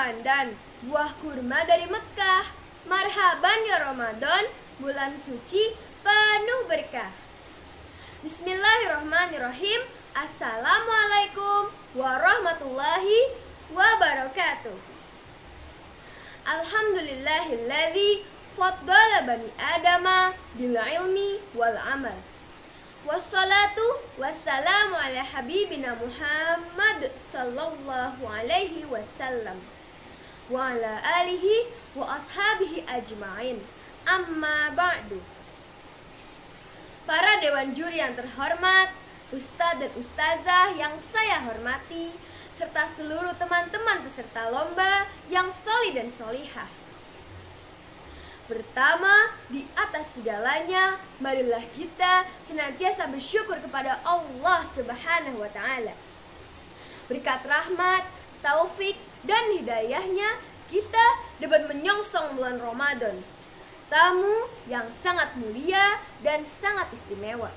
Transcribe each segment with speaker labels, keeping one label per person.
Speaker 1: pandan, buah kurma dari Mekah. Marhaban ya Ramadan, bulan suci penuh berkah. Bismillahirrahmanirrahim. Assalamualaikum warahmatullahi wabarakatuh. Alhamdulillahilladzi faddala bani adama bil ilmi wal amal. Wassalatu wassalamu ala habibina Muhammad sallallahu alaihi wasallam wa ala alihi wa ashabihi ajma'in. Amma ba'du. Para dewan juri yang terhormat, ustadz dan ustazah yang saya hormati, serta seluruh teman-teman peserta lomba yang solih dan solihah. Pertama, di atas segalanya, marilah kita senantiasa bersyukur kepada Allah Subhanahu wa Ta'ala. Berkat rahmat, taufik, dan hidayahnya, kita dapat menyongsong bulan Ramadan, tamu yang sangat mulia dan sangat istimewa.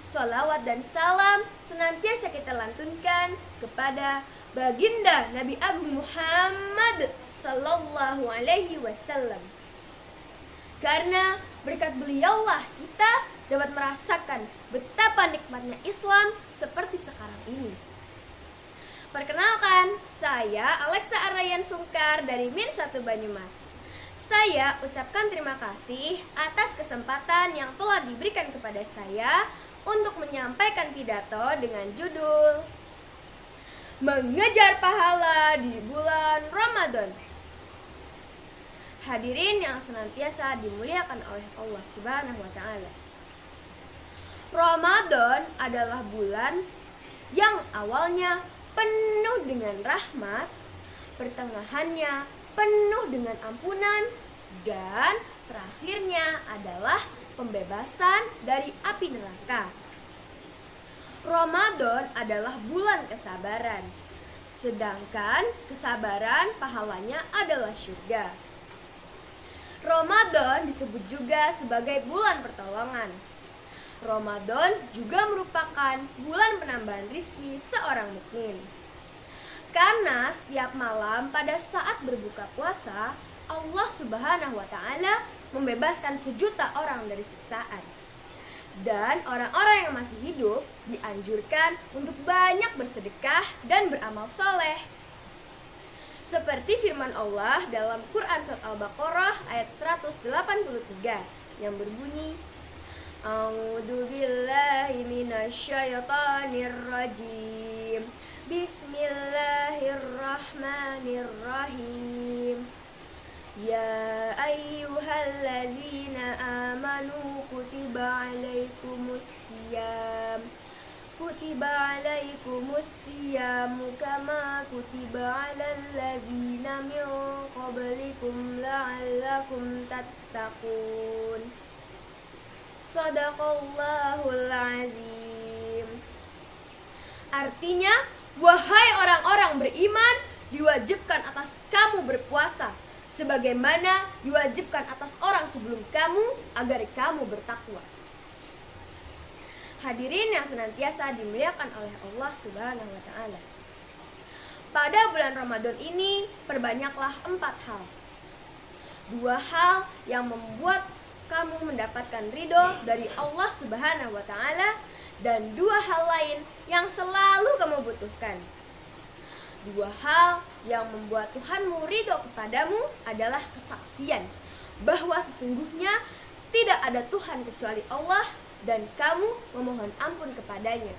Speaker 1: Sholawat dan salam senantiasa kita lantunkan kepada baginda Nabi Agung Muhammad sallallahu alaihi wasallam. Karena berkat beliaulah kita dapat merasakan betapa nikmatnya Islam seperti sekarang ini. Perkenalkan, saya Alexa Arayan Sungkar dari Min 1 Banyumas. Saya ucapkan terima kasih atas kesempatan yang telah diberikan kepada saya untuk menyampaikan pidato dengan judul Mengejar Pahala di Bulan Ramadan. Hadirin yang senantiasa dimuliakan oleh Allah Subhanahu wa Ta'ala. Ramadan adalah bulan yang awalnya penuh dengan rahmat, pertengahannya penuh dengan ampunan, dan terakhirnya adalah pembebasan dari api neraka. Ramadan adalah bulan kesabaran, sedangkan kesabaran pahalanya adalah surga. Ramadan disebut juga sebagai bulan pertolongan. Ramadan juga merupakan bulan penambahan rizki seorang mukmin. Karena setiap malam pada saat berbuka puasa, Allah Subhanahu wa Ta'ala membebaskan sejuta orang dari siksaan. Dan orang-orang yang masih hidup dianjurkan untuk banyak bersedekah dan beramal soleh. Seperti firman Allah dalam Quran Surat Al-Baqarah ayat 183 yang berbunyi, A'udzu billahi minasyaitonir rajim. Bismillahirrahmanirrahim. Ya ayyuhallazina amanu kutiba alaikumus-siyamu kama kutiba alal ladzina min qablikum la'allakum tattaqun. Shadaqallahul azim. Artinya, wahai orang-orang beriman, diwajibkan atas kamu berpuasa sebagaimana diwajibkan atas orang sebelum kamu agar kamu bertakwa. Hadirin yang senantiasa dimuliakan oleh Allah Subhanahu wa Ta'ala. Pada bulan Ramadan ini perbanyaklah 4 hal. 2 hal yang membuat kamu mendapatkan ridho dari Allah Subhanahu wa Ta'ala, dan 2 hal lain yang selalu kamu butuhkan. 2 hal yang membuat Tuhanmu ridho kepadamu adalah kesaksian bahwa sesungguhnya tidak ada Tuhan kecuali Allah dan kamu memohon ampun kepadanya.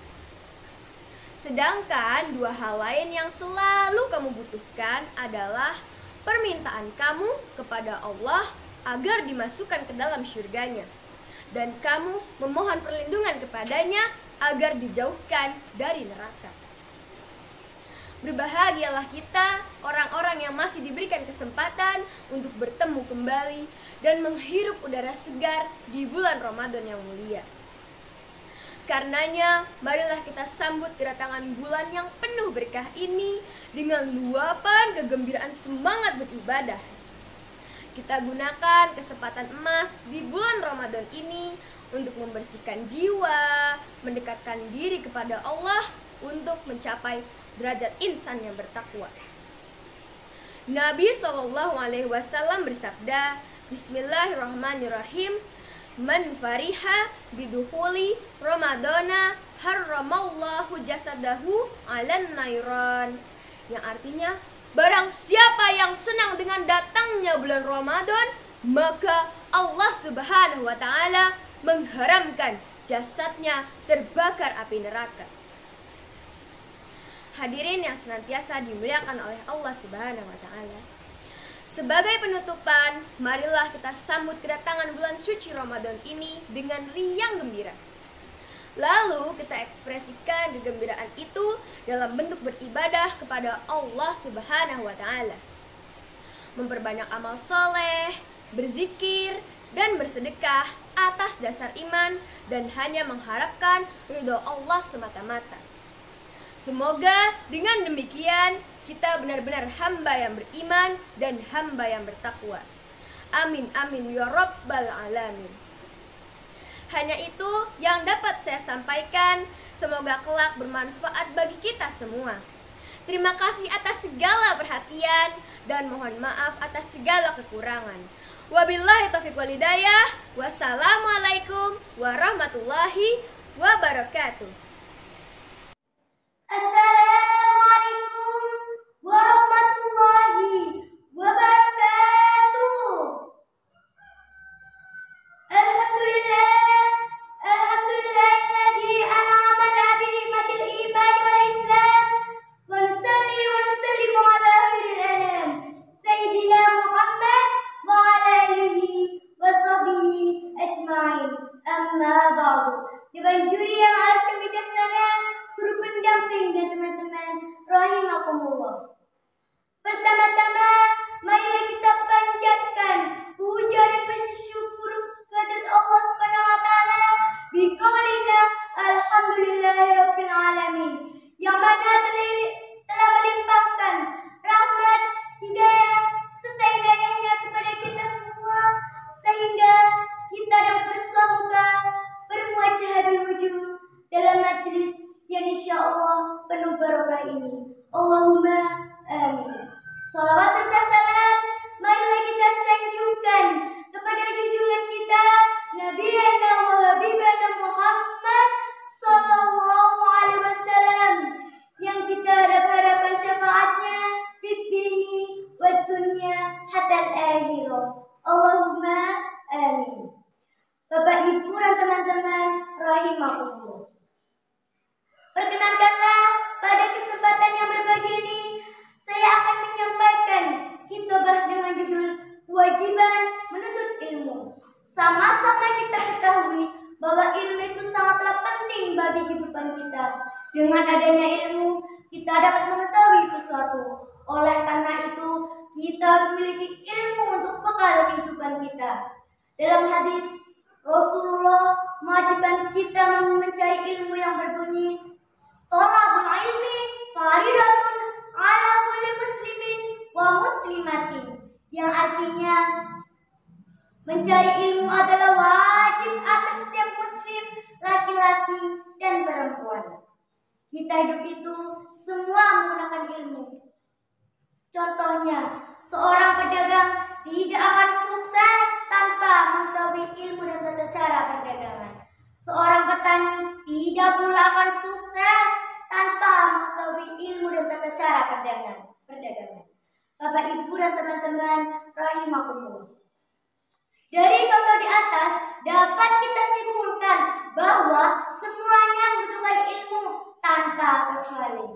Speaker 1: Sedangkan 2 hal lain yang selalu kamu butuhkan adalah permintaan kamu kepada Allah agar dimasukkan ke dalam syurganya, dan kamu memohon perlindungan kepadanya agar dijauhkan dari neraka. Berbahagialah kita, orang-orang yang masih diberikan kesempatan untuk bertemu kembali dan menghirup udara segar di bulan Ramadan yang mulia. Karenanya, marilah kita sambut kedatangan bulan yang penuh berkah ini dengan luapan kegembiraan semangat beribadah. Kita gunakan kesempatan emas di bulan Ramadan ini untuk membersihkan jiwa, mendekatkan diri kepada Allah untuk mencapai derajat insan yang bertakwa. Nabi Shallallahu Alaihi Wasallam bersabda, Bismillahirrahmanirrahim, Man fariha bidukhuli Ramadana harramallahu jasadahu alan nairan. Yang artinya, barang siapa yang senang dengan datangnya bulan Ramadan, maka Allah Subhanahu wa Ta'ala mengharamkan jasadnya terbakar api neraka. Hadirin yang senantiasa dimuliakan oleh Allah Subhanahu wa Ta'ala, sebagai penutupan, marilah kita sambut kedatangan bulan suci Ramadan ini dengan riang gembira. Lalu kita ekspresikan kegembiraan itu dalam bentuk beribadah kepada Allah Subhanahu wa Ta'ala, memperbanyak amal soleh, berzikir, dan bersedekah atas dasar iman dan hanya mengharapkan ridho Allah semata-mata. Semoga dengan demikian kita benar-benar hamba yang beriman dan hamba yang bertakwa. Amin amin ya rabbal alamin. Hanya itu yang dapat saya sampaikan. Semoga kelak bermanfaat bagi kita semua. Terima kasih atas segala perhatian dan mohon maaf atas segala kekurangan. Wabillahi taufiq wal hidayah. Wassalamualaikum warahmatullahi wabarakatuh.
Speaker 2: Assalamualaikum warahmatullahi wabarakatuh. Alhamdulillahilladzi an'amana bi ni'matil iman wal islam wa nusalli wa nusallimu ala khairil anam sayyidina Muhammad wa ala alihi wa sahbihi ajma'in. Amma ba'du. Dewan juri yang arif dan bijaksana, guru pendamping dan teman-teman rahimakumullah. Pertama-tama, marilah kita panjatkan puja dan puji syukur kehadirat Allah Subhanahu wa Ta'ala biqaulina alhamdulillahirabbil alamin, yang mana telah melimpahkan rahmat, hidayah serta hidayahnya kepada kita semua sehingga kita dapat bersua muka berwajah berwujuh dalam majelis yang insya Allah penuh barokah ini. Allahumma amin. Salawat serta salam marilah kita sanjungkan kepada junjungan kita Nabi wa Habibana Muhammad sallallahu alaihi wasallam yang kita harap-harapan syafaatnya fid dini wad dunya hatta al-akhirah. Allahumma amin. Bapak Ibu dan teman-teman rahimakumullah, perkenankanlah pada kesempatan yang berbahagia ini saya akan menyampaikan khitbah dengan judul kewajiban menuntut ilmu. Sama-sama kita ketahui bahwa ilmu itu sangatlah penting bagi kehidupan kita. Dengan adanya ilmu, kita dapat mengetahui sesuatu. Oleh karena itu, kita harus memiliki ilmu untuk bekal kehidupan kita. Dalam hadis, Rasulullah mewajibkan kita mencari ilmu yang berbunyi, Thalabul ilmi faridatun ala kulli muslimin wa muslimatin, yang artinya mencari ilmu adalah wajib atas setiap muslim, laki-laki dan perempuan. Kita hidup itu semua menggunakan ilmu. Contohnya, seorang pedagang tidak akan sukses tanpa mengetahui ilmu dan tata cara perdagangan. Seorang petani tidak pula akan sukses tanpa mengetahui ilmu dan tata cara perdagangan. Bapak, Ibu, dan teman-teman rahimakumullah. Dari contoh di atas dapat kita simpulkan bahwa semuanya membutuhkan ilmu tanpa kecuali.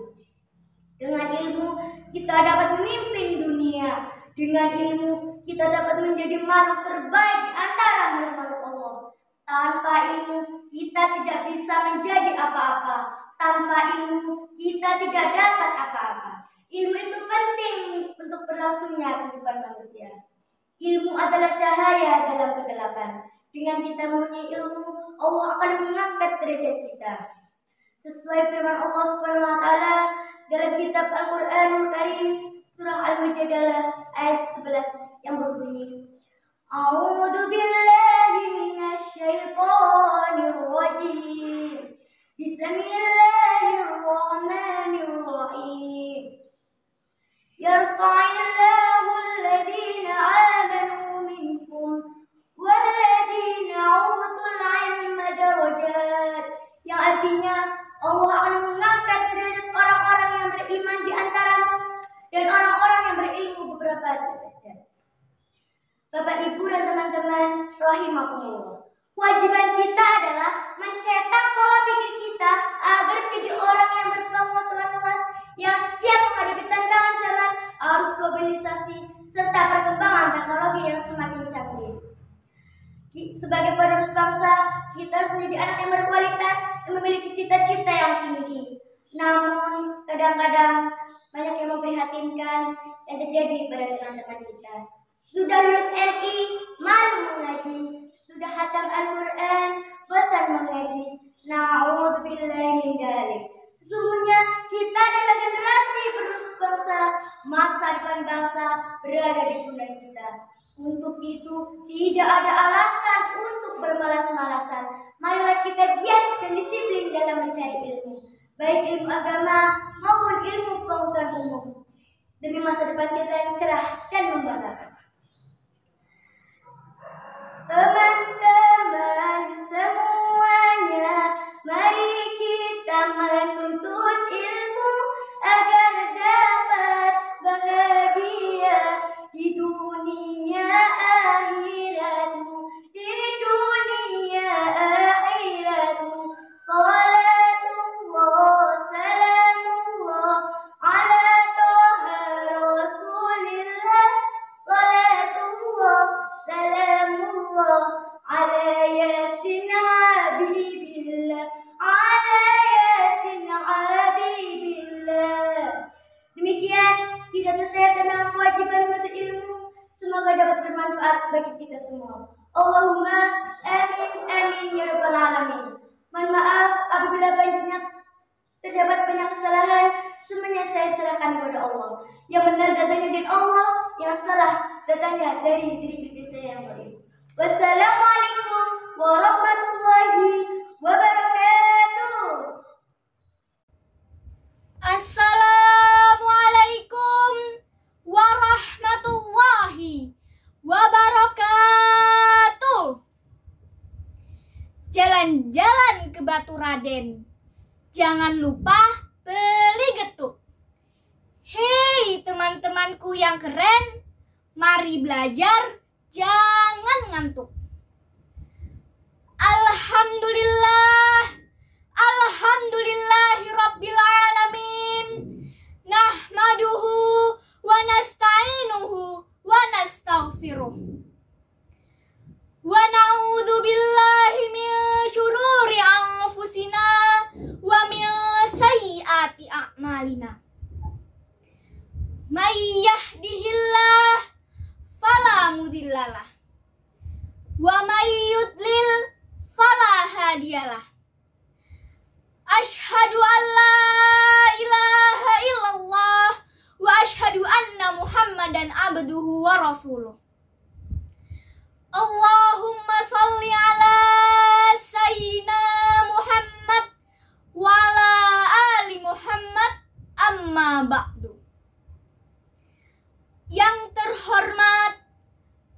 Speaker 2: Dengan ilmu kita dapat memimpin dunia. Dengan ilmu kita dapat menjadi makhluk terbaik di antara makhluk Allah. Tanpa ilmu kita tidak bisa menjadi apa-apa. Tanpa ilmu kita tidak dapat apa-apa. Ilmu itu penting untuk berlangsungnya kehidupan manusia. Ilmu adalah cahaya dalam kegelapan. Dengan kita mempunyai ilmu, Allah akan mengangkat derajat kita. Sesuai firman Allah Subhanahu wa Ta'ala dalam kitab Al-Qur'anul Karim surah Al-Mujadalah ayat 11 yang berbunyi, A'udzu billahi minasyaitonir rajim. Bismillahirrahmanirrahim. Yarfa'illahu Bapak, Ibu, dan teman-teman rahimakumullah. Kewajiban kita adalah mencetak pola pikir kita agar menjadi orang yang berpengetahuan luas, yang siap menghadapi tantangan zaman, arus globalisasi, serta perkembangan teknologi yang semakin canggih. Sebagai penerus bangsa, kita harus menjadi anak yang berkualitas dan memiliki cita-cita yang tinggi. Namun, kadang-kadang banyak yang memprihatinkan yang terjadi pada teman-teman kita. Sudah lulus MI, malu mengaji. Sudah khatam Al-Quran, bosan mengaji. Na'udzubillahi min dzalik. Sesungguhnya kita adalah generasi penerus bangsa. Masa depan bangsa berada di pundak kita. Untuk itu tidak ada alasan untuk bermalas-malasan. Marilah kita giat dan disiplin dalam mencari ilmu, baik ilmu agama maupun ilmu pengetahuan umum, demi masa depan kita yang cerah dan membanggakan. Teman-teman semuanya, mari kita menuntut ilmu agar dapat bahagia di dunia akhiratmu, di dunia akhiratmu. Salatullah, salamullah ala toha rasulillah. Salatullah, salamullah ala yasin habibillah, ala yasin habibillah. Demikian pidato saya tentang kewajiban menuntut ilmu. Semoga dapat bermanfaat bagi kita semua. Allahumma amin amin ya rabbal alamin. Mohon maaf apabila terdapat banyak kesalahan. Semuanya saya serahkan kepada Allah. Yang benar datangnya dari Allah, yang salah datangnya dari diri saya yang baik. Wassalamualaikum warahmatullahi wabarakatuh.
Speaker 3: Assalamualaikum warahmatullahi wabarakatuh. Jalan-jalan ke Baturaden, jangan lupa beli getuk. Hei teman-temanku yang keren, mari belajar, jangan ngantuk. Alhamdulillah, alhamdulillahi rabbil alamin. Nahmaduhu wa nasta'inuhu wa nastaghfiruh. Wa na'udzu billahi min syururi anfusina wa min sayyiati a'malina. May yahdihillah fala mudhillalah wa may yudlil fala hadiyalah. Asyhadu an la ilaha illallah wa asyhadu anna Muhammadan abduhu wa rasuluh. Allahumma sholli ala sayyidina Muhammad wa ala ali Muhammad, amma ba'du. Yang terhormat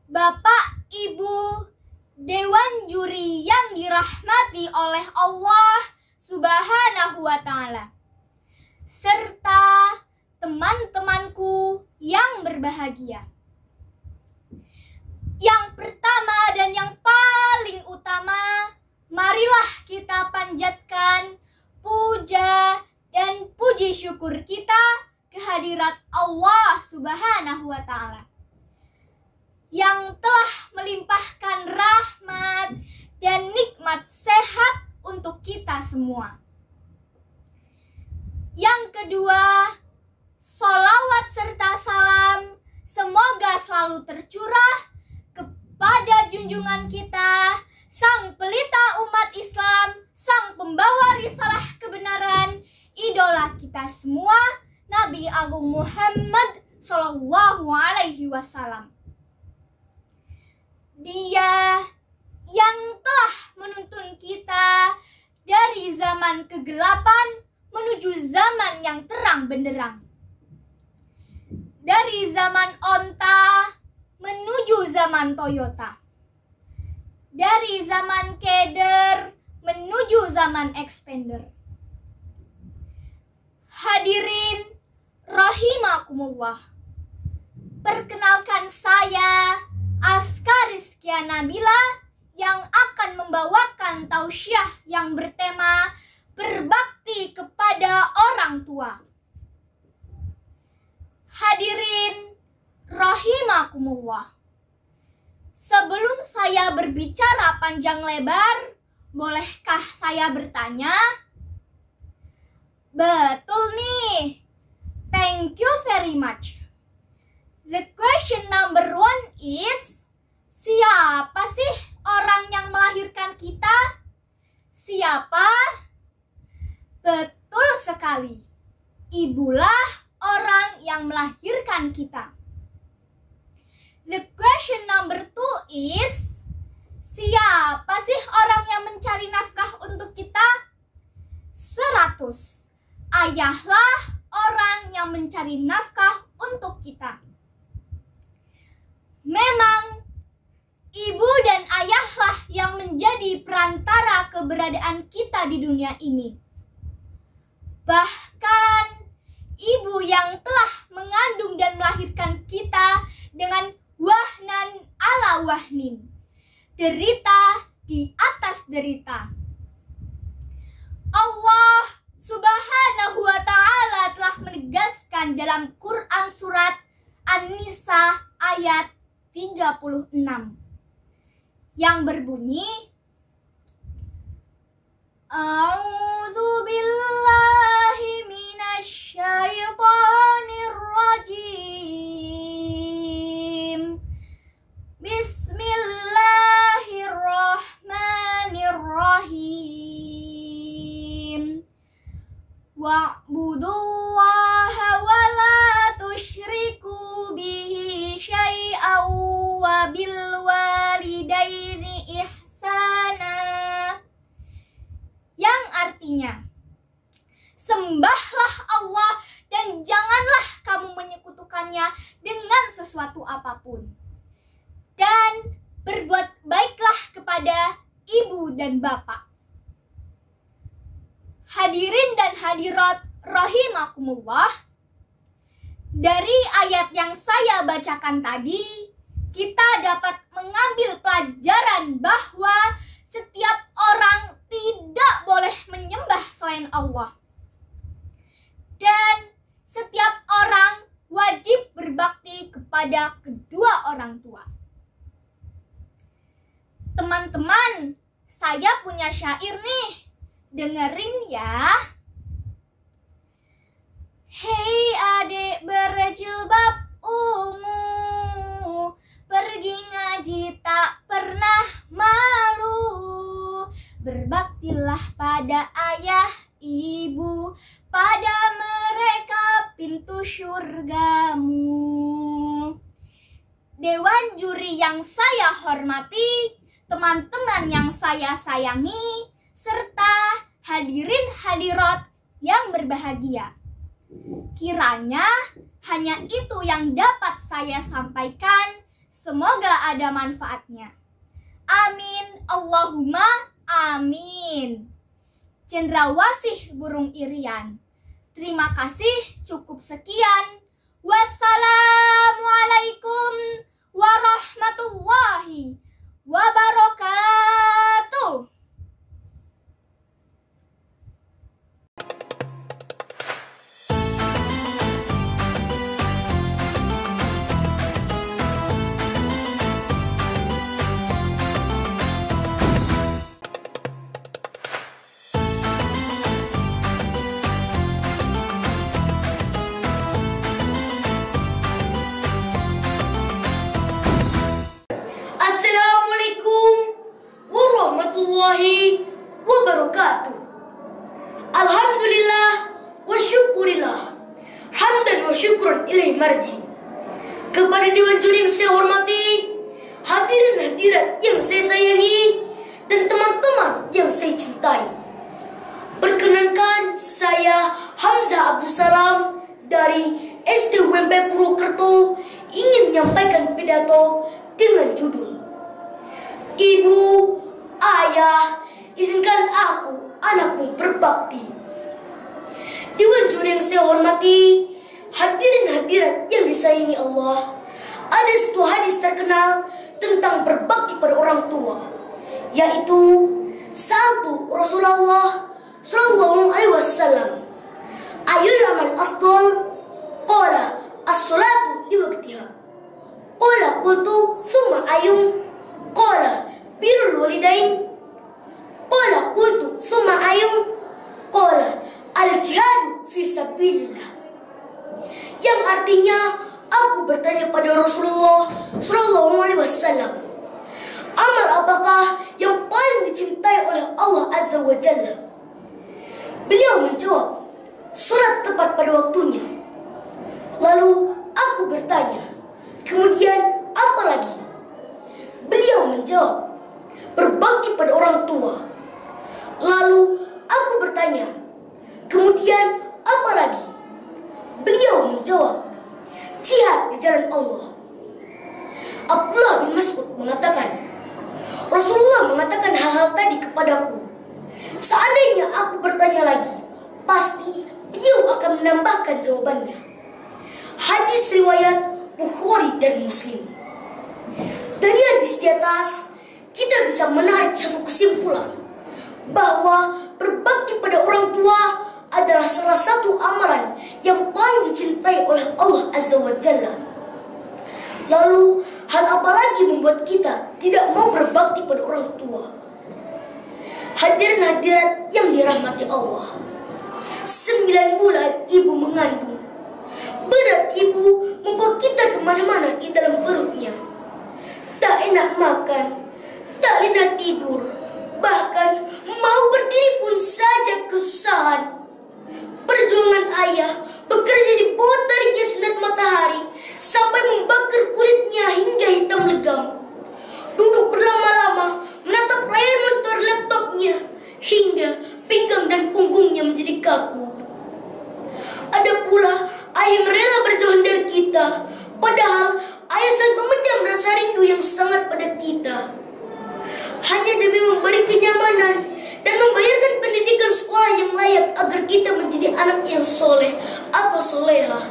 Speaker 3: Bapak, Ibu, Dewan Juri yang dirahmati oleh Allah Subhanahu wa Ta'ala, serta teman-temanku yang berbahagia. Yang pertama dan yang paling utama, marilah kita panjatkan puja dan puji syukur kita kehadirat Allah Subhanahu wa Ta'ala yang telah melimpahkan rahmat dan nikmat sehat untuk kita semua. Yang kedua, sholawat serta salam semoga selalu tercurah kepada junjungan kita, sang pelita umat Islam, sang pembawa risalah kebenaran, idola kita semua, Nabi Agung Muhammad Sallallahu Alaihi Wasallam. Dia yang telah menuntun kita dari zaman kegelapan menuju zaman yang terang benderang. Dari zaman onta menuju zaman Toyota. Dari zaman keder menuju zaman expander. Hadirin rahimakumullah. Perkenalkan saya Aska Rizkia Nabila yang akan membawakan tausiah yang bertema berbakti kepada orang tua. Hadirin rahimakumullah. Sebelum saya berbicara panjang lebar, bolehkah saya bertanya? Betul nih. Thank you very much. The question number 1 is, siapa sih orang yang melahirkan kita? Siapa? Betul sekali. Ibulah orang yang melahirkan kita. The question number 2 is, siapa sih orang yang mencari nafkah untuk kita? 100. Ayahlah orang yang mencari nafkah untuk kita. Memang ibu dan ayahlah yang menjadi perantara keberadaan kita di dunia ini. Bahkan ibu yang telah mengandung dan melahirkan kita dengan wahnan ala wahnin, derita di atas derita. Allah Subhanahu wa ta'ala telah menegaskan dalam Quran surat An-Nisa ayat 36 yang berbunyi, A'udzu billahi minasy syaithanir rajim. Bismillahirrahmanirrahim. Wa'budullaha wa la tusyriku bihi syai'an wa bil walidaini ihsana. Yang artinya, sembahlah Allah dan janganlah kamu menyekutukannya dengan sesuatu apapun. Dan berbuat baiklah kepada ibu dan bapak. Hadirin dan hadirat rahimakumullah, dari ayat yang saya bacakan tadi, kita dapat mengambil pelajaran bahwa setiap orang tidak boleh menyembah selain Allah. Dan setiap orang wajib berbakti kepada kedua orang tua. Teman-teman, saya punya syair nih. Dengerin ya. Hei adik berjilbab ungu, pergi ngaji tak pernah malu. Berbaktilah pada ayah ibu, pada mereka pintu syurgamu. Dewan juri yang saya hormati, teman-teman yang saya sayangi, serta hadirin hadirat yang berbahagia. Kiranya hanya itu yang dapat saya sampaikan. Semoga ada manfaatnya. Amin. Allahumma amin. Cendrawasih burung irian. Terima kasih, cukup sekian. Wassalamualaikum warahmatullahi wabarakatuh.
Speaker 4: warahmatullahi wabarakatuh. Alhamdulillah wa syukurillah, hamdan wa syukran ilaih marji. Kepada Dewan Juri yang saya hormati, hadirin hadirat yang saya sayangi, dan teman-teman yang saya cintai, perkenankan saya Hamzah Abdul Salam dari SDUMP Purwokerto ingin menyampaikan pidato dengan judul Ibu, Ayah, izinkan aku, anakmu, berbakti. Dewan Juri yang saya hormati, hadirin hadirat yang disayangi Allah, ada satu hadis terkenal tentang berbakti pada orang tua, yaitu satu Rasulullah Sallallahu Alaihi Wasallam, ayul amal afdal, qala as-salatu liwaqtiha, qala qultu thumma ayum, qala birrul walidain, qala qultu thumma ayum, qala al-jihadu fi sabilillah. Yang artinya, aku bertanya pada Rasulullah Sallallahu Alaihi Wasallam, amal apakah yang paling dicintai oleh Allah Azza wa Jalla? Beliau menjawab, salat tepat pada waktunya. Lalu aku bertanya, kemudian apa lagi? Beliau menjawab, berbakti pada orang tua. Lalu aku bertanya, kemudian apa lagi? Beliau menjawab, jihad di jalan Allah. Abdullah bin Mas'ud mengatakan, Rasulullah mengatakan hal-hal tadi kepadaku. Seandainya aku bertanya lagi, pasti beliau akan menambahkan jawabannya. Hadis riwayat Bukhari dan Muslim. Dari hadis di atas, kita bisa menarik satu kesimpulan bahwa berbakti pada orang tua adalah salah satu amalan yang paling dicintai oleh Allah Azza wa Jalla. Lalu, hal apa lagi membuat kita tidak mau berbakti pada orang tua? Hadirin hadirat yang dirahmati Allah, 9 bulan ibu mengandung. Berat ibu membawa kita kemana-mana di dalam perutnya. Tak enak makan, tak enak tidur, bahkan mau berdiri pun saja kesusahan. Perjuangan ayah bekerja di bawah teriknya sinar matahari sampai membakar kulitnya hingga hitam legam. Duduk berlama-lama menatap layar monitor laptopnya hingga pinggang dan punggungnya menjadi kaku. Ada pula ayah yang rela berjauhan dari kita, padahal ayah sangat memendam rasa rindu yang sangat pada kita. Hanya demi memberi kenyamanan dan membayarkan pendidikan sekolah yang layak agar kita menjadi anak yang soleh atau solehah.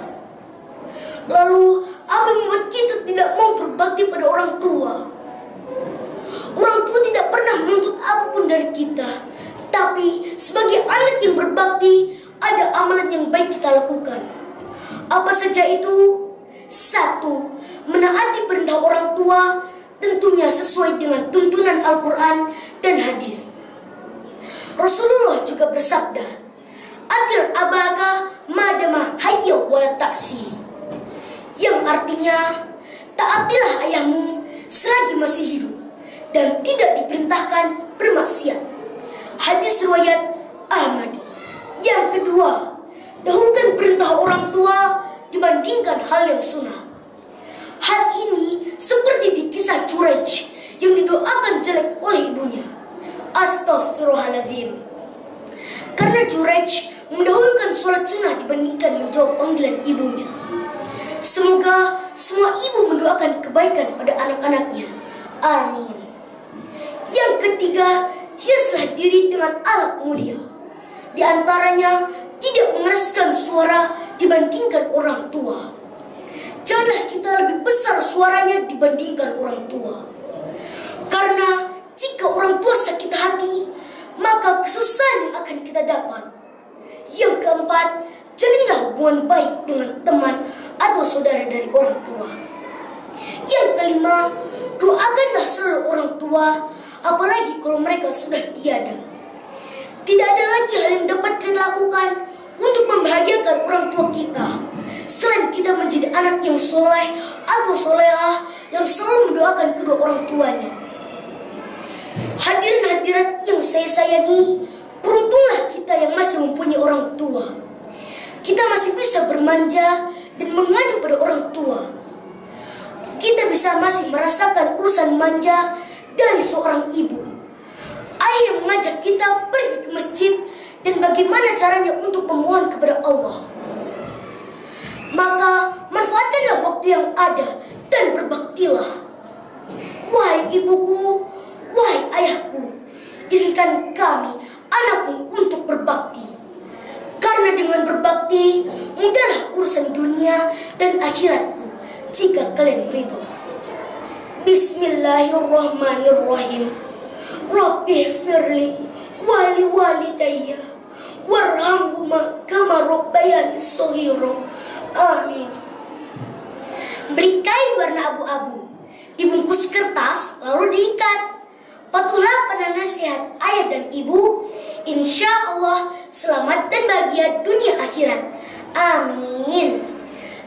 Speaker 4: Lalu, apa yang membuat kita tidak mau berbakti pada orang tua? Orang tua tidak pernah menuntut apapun dari kita, tapi sebagai anak yang berbakti, ada amalan yang baik kita lakukan. Apa saja itu? 1. Menaati perintah orang tua, tentunya sesuai dengan tuntunan Al-Quran dan hadis. Rasulullah juga bersabda, atir abaka madama hayya wala taksi, yang artinya, taatilah ayahmu selagi masih hidup dan tidak diperintahkan bermaksiat. Hadis riwayat Ahmad. Yang kedua, dahulukan perintah orang tua dibandingkan hal yang sunnah. Hal ini seperti di kisah Juraij yang didoakan jelek oleh ibunya. Astaghfirullahaladzim. Karena Juraij mendahulukan sholat sunnah dibandingkan menjawab panggilan ibunya. Semoga semua ibu mendoakan kebaikan pada anak-anaknya. Amin. Yang ketiga, hiaslah diri dengan alat mulia. Di antaranya, tidak mengeraskan suara dibandingkan orang tua. Janganlah kita lebih besar suaranya dibandingkan orang tua. Karena jika orang tua sakit hati, maka kesusahan yang akan kita dapat. Yang keempat, jalinlah hubungan baik dengan teman atau saudara dari orang tua. Yang kelima, doakanlah selalu orang tua, apalagi kalau mereka sudah tiada. Tidak ada lagi hal yang dapat kita lakukan untuk membahagiakan orang tua kita selain kita menjadi anak yang soleh atau solehah yang selalu mendoakan kedua orang tuanya. Hadirin hadirat yang saya sayangi, beruntunglah kita yang masih mempunyai orang tua. Kita masih bisa bermanja dan mengadu pada orang tua. Kita bisa masih merasakan urusan manja dari seorang ibu. Ayah yang mengajak kita pergi ke masjid dan bagaimana caranya untuk memohon kepada Allah. Maka manfaatkanlah waktu yang ada dan berbaktilah. Wahai ibuku, wahai ayahku, izinkan kami, anakmu, untuk berbakti. Karena dengan berbakti, mudahlah urusan dunia dan akhiratku jika kalian ridho. Bismillahirrahmanirrahim. Rabbighfirli wa liwalidayya warhamhuma kama rabbayani shaghira. Amin. Beli kain warna abu-abu, dibungkus kertas lalu diikat. Patuhlah pada nasihat ayah dan ibu. Insya Allah selamat dan bahagia dunia akhirat. Amin.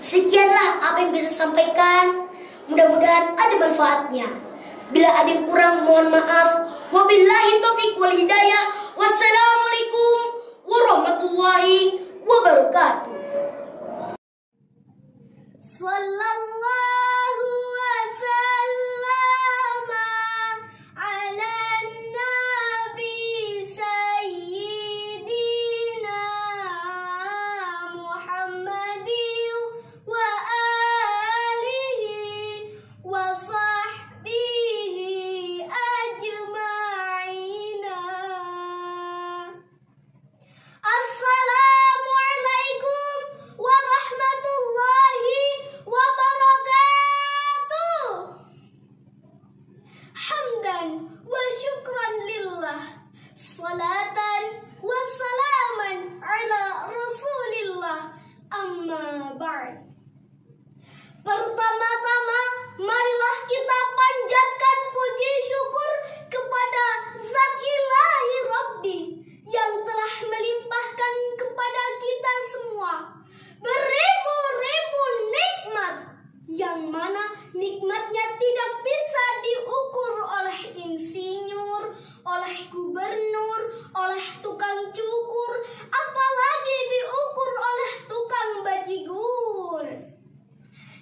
Speaker 4: Sekianlah apa yang bisa sampaikan. Mudah-mudahan ada manfaatnya. Bila ada yang kurang mohon maaf. Wabillahi taufiq wal hidayah. Wassalamualaikum warahmatullahi wabarakatuh.
Speaker 3: Sallallahu wasallam ala nabi sayyidina Muhammadin wa alihi wa sahbihi ajma'ina. Assalamualaikum warahmatullahi wabarakatuh. Hamdan wa syukran lillah, salatan wa salaman ala rasulillah, amma ba'd. Pertama-tama marilah kita panjatkan puji syukur kepada Zat Ilahi Rabbi yang telah melimpahkan kepada kita semua beribu-ribu nikmat, yang mana nikmatnya tidak bisa diukur oleh insinyur, oleh gubernur, oleh tukang cukur, apalagi diukur oleh tukang bajigur.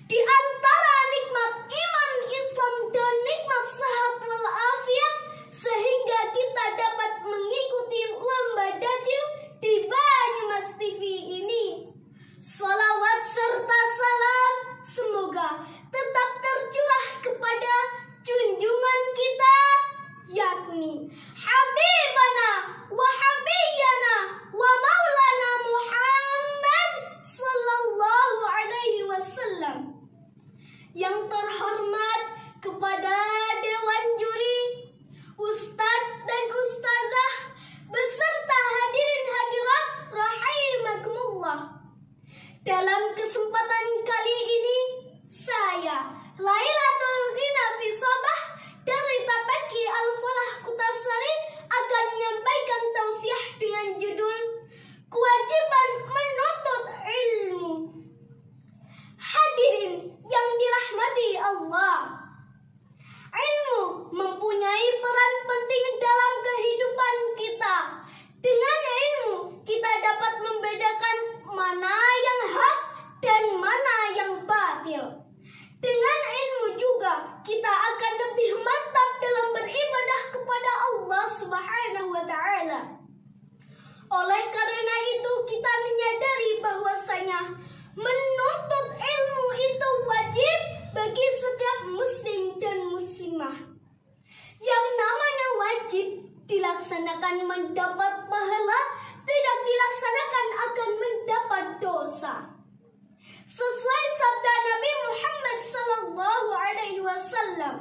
Speaker 3: Di antara nikmat iman Islam dan nikmat sehat walafiat, sehingga kita dapat mengikuti lomba dajil di Banyumas TV ini. Salawat serta salam semoga tetap tercurah kepada junjungan kita, yakni Habibana wa Habiyana wa Maulana Muhammad sallallahu alaihi wasallam. Yang terhormat kepada Dewan Juri, Ustadz dan Ustazah, beserta hadirin hadirat rahimakumullah. Dalam kesempatan kali ini, saya Lailatul Ghina fi Sabah dari Tapaki Al-Falah Kutasari akan menyampaikan tausiah dengan judul Kewajiban Menuntut Ilmu. Hadirin yang dirahmati Allah, ilmu mempunyai peran penting dalam kehidupan kita. Dengan ilmu kita dapat membedakan mana yang hak dan mana yang batil. Dengan ilmu juga kita akan lebih mantap dalam beribadah kepada Allah Subhanahu wa Ta'ala. Oleh karena itu kita menyadari bahwasanya menuntut ilmu itu wajib bagi setiap muslim dan muslimah. Yang namanya wajib dilaksanakan mendapat pahala, tidak dilaksanakan akan mendapat dosa. Sesuai sabda Nabi Muhammad sallallahu alaihi wasallam,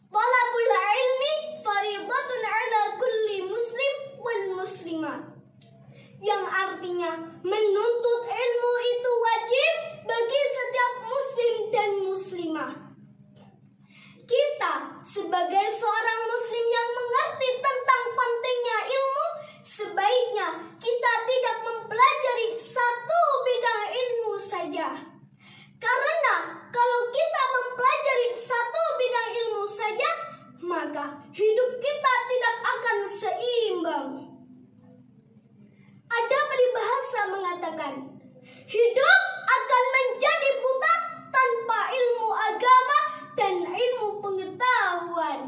Speaker 3: "Talabul ilmi faridatun ala kulli muslim wal muslimah." Yang artinya menuntut ilmu itu wajib bagi setiap muslim dan muslimah. Kita sebagai seorang muslim yang mengerti tentang pentingnya ilmu, sebaiknya kita tidak mempelajari satu bidang ilmu saja. Karena kalau kita mempelajari satu bidang ilmu saja, maka hidup kita tidak akan seimbang. Ada peribahasa mengatakan, hidup akan menjadi buta tanpa ilmu agama dan ilmu pengetahuan.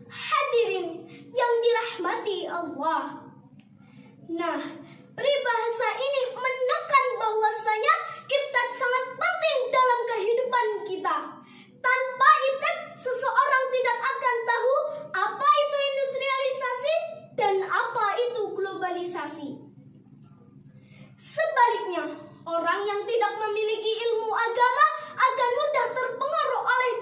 Speaker 3: Hadirin yang dirahmati Allah. Nah, peribahasa ini menekan bahwasanya iptek sangat penting dalam kehidupan kita. Tanpa iptek, seseorang tidak akan tahu apa itu industrialisasi dan apa itu globalisasi. Sebaliknya, orang yang tidak memiliki ilmu agama akan mudah terpengaruh oleh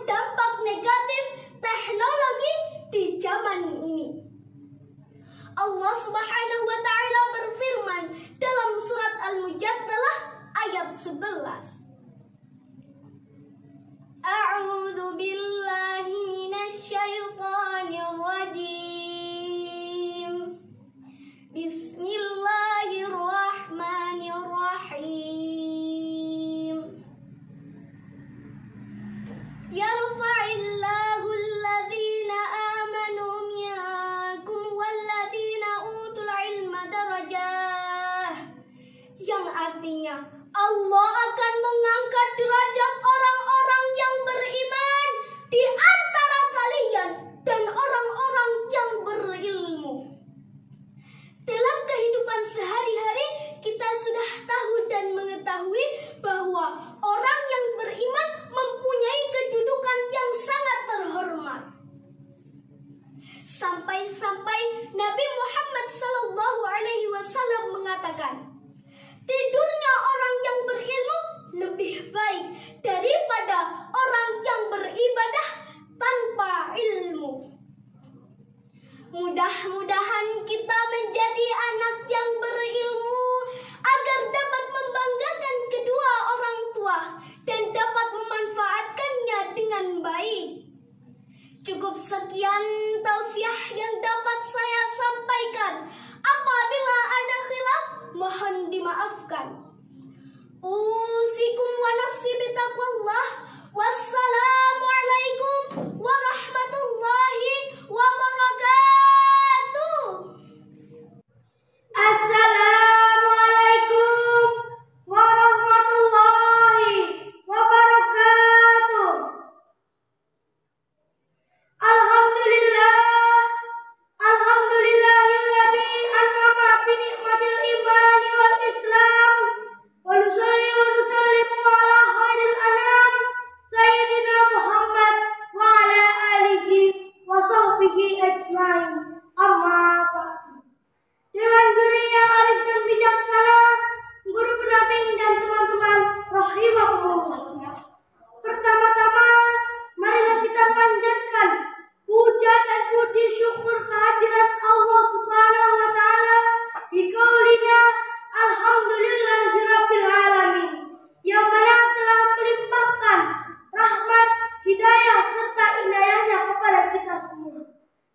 Speaker 3: Allah Subhanahu wa taala berfirman dalam surat Al-Mujadalah ayat 11. A'udzu billahi minasy syaithanir rajim. Bismillahirrahmanirrahim. Yarfa'illahu alladhina amanu minkum walladhina utul ilma darajah. Yang artinya Allah akan mengangkat derajat orang-orang yang beriman di antara kalian dan orang-orang yang berilmu. Dalam kehidupan sehari-hari kita sudah tahu dan mengetahui bahwa orang yang beriman mempunyai kedudukan yang sangat terhormat. Sampai-sampai Nabi Muhammad SAW mengatakan, tidurnya orang yang berilmu lebih baik daripada orang yang beribadah tanpa ilmu. Mudah-mudahan kita menjadi anak yang berilmu agar dapat membanggakan kedua orang tua dan dapat memanfaatkannya dengan baik. Cukup sekian tausiah yang dapat saya sampaikan. Apabila ada khilaf, mohon dimaafkan. Usikum wa nafsi bitaqwallah. Wassalamualaikum warahmatullahi wabarakatuh.
Speaker 2: Assalamualaikum warahmatullahi wabarakatuh. Alhamdulillahilladzi an'ama bi ni'matil imani wal islam. Wa nusalli wa nusallimu ala khairil anam sayyidina Muhammad wa ala alihi wa sahbihi ajmain. Amma ba'du. Dewan juri yang arif dan bijaksana, guru pendamping dan teman-teman rahimahumullah. Pertama-tama, marilah kita panjatkan puja dan puji syukur kehadirat Allah Subhanahu wa taala bi qaulina alhamdulillahirabbil alamin, yang mana telah melimpahkan rahmat, hidayah serta inayahnya kepada kita semua,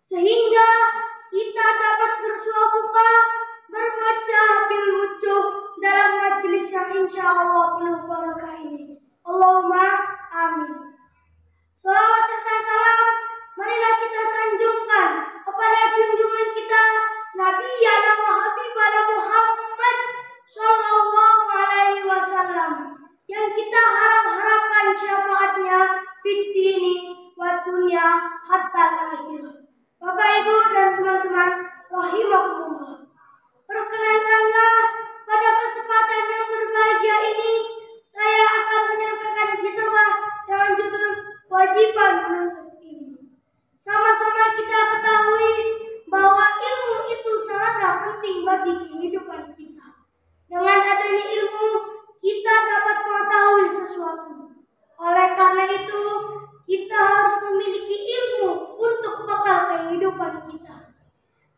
Speaker 2: sehingga kita dapat bersuahbuka, bermecah bil wujuh dalam majelis yang insya Allah penuh barakah ini. Allahumma amin. Salawat serta salam marilah kita sanjungkan kepada junjungan kita Nabi Yana wa Habibana Muhammad Sallallahu Alaihi Wasallam, yang kita harapkan syafaatnya fid dini wa dunya hatta akhir. Bapak, Ibu, dan teman-teman rahimahumullah, perkenankanlah pada kesempatan yang berbahagia ini saya akan menyampaikan khutbah dengan judul kewajiban menuntut ilmu. Sama-sama kita ketahui bahwa ilmu itu sangatlah penting bagi kehidupan kita. Dengan adanya ilmu, kita dapat mengetahui sesuatu. Oleh karena itu, kita harus memiliki ilmu untuk bekal kehidupan kita.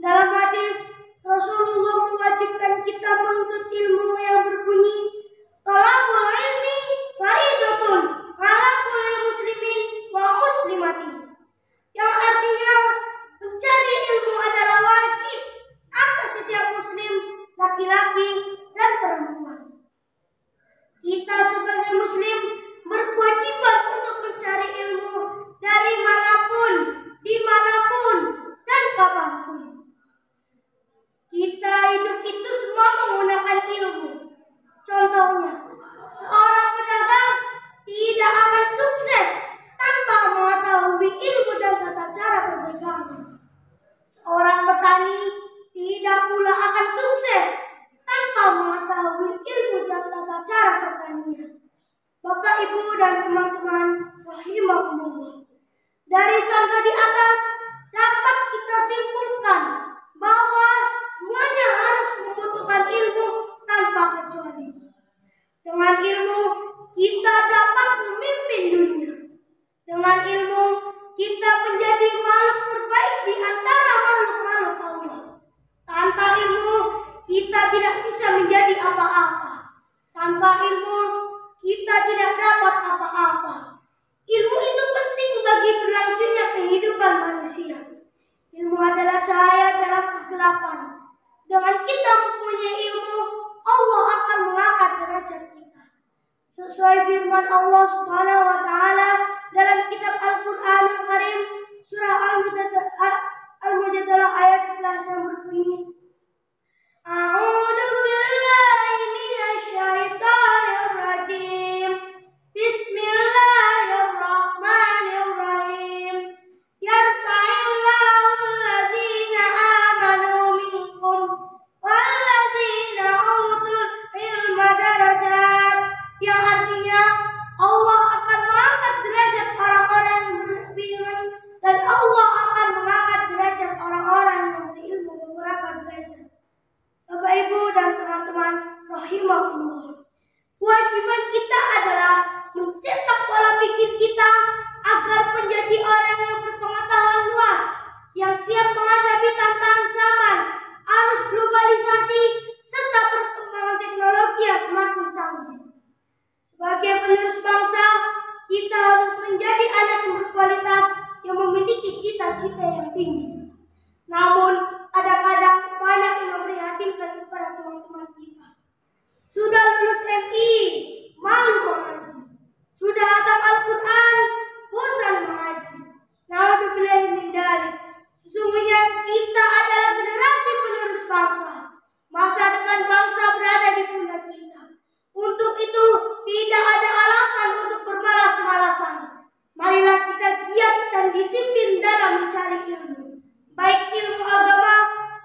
Speaker 2: Dalam hadis, Rasulullah mewajibkan kita menuntut ilmu yang berbunyi, "Talabul ilmi faridatun 'ala kulli muslimin wa muslimatin." Yang artinya, mencari ilmu adalah wajib atas setiap muslim, laki-laki dan perempuan. Kita sebagai muslim berkewajiban untuk mencari ilmu dari manapun, dimanapun, dan kapanpun. Kita hidup itu semua menggunakan ilmu. Contohnya, seorang pedagang tidak akan sukses tanpa mengetahui ilmu dan tata cara perdagangan. Seorang petani tidak pula akan sukses tanpa mengetahui ilmu dan tata cara pertanian. Bapak, Ibu, dan teman-teman rahimahumullah, dari contoh di atas dapat kita simpulkan bahwa semuanya harus membutuhkan ilmu tanpa kecuali. Dengan ilmu kita dapat memimpin dunia. Dengan ilmu kita menjadi makhluk terbaik di antara makhluk-makhluk Allah. Tanpa ilmu, kita tidak bisa menjadi apa-apa. Tanpa ilmu, kita tidak dapat apa-apa. Ilmu itu penting bagi berlangsungnya kehidupan manusia. Ilmu adalah cahaya dalam kegelapan. Dengan kita mempunyai ilmu, Allah akan mengangkat derajat kita. Sesuai firman Allah Subhanahu wa taala dalam kitab Al-Qur'anul Karim surah Al-Mujadalah ayat 11 yang berbunyi, A'udzu billahi minasy syaithanir rajim. Bismillahirrahmanirrahim. Yarfa'illahu alladhina amanu minkum walladzina utul ilma darajat. Yang artinya Allah akan mengangkat derajat orang-orang yang beriman dan Allah akan mengangkat derajat orang-orang yang berilmu beberapa derajat. Bapak, Ibu, dan teman-teman rahimahullah, kewajiban kita adalah mencetak pola pikir kita agar menjadi orang yang berpengetahuan luas, yang siap menghadapi tantangan zaman, arus globalisasi, serta perkembangan teknologi yang semakin canggih. Sebagai penerus bangsa, kita harus menjadi anak yang berkualitas yang memiliki cita-cita yang tinggi. Namun, kadang-kadang banyak yang memprihatinkan kepada teman-teman kita. Sudah lulus MI, malu mengaji. Sudah hafal Al-Quran, bosan mengaji. Na'udzubillahi min dzalik. Sesungguhnya kita adalah generasi penerus bangsa. Masa depan bangsa berada di pundak kita. Untuk itu, tidak ada alasan untuk bermalas-malasan. Marilah kita giat dan disiplin dalam mencari ilmu, baik ilmu agama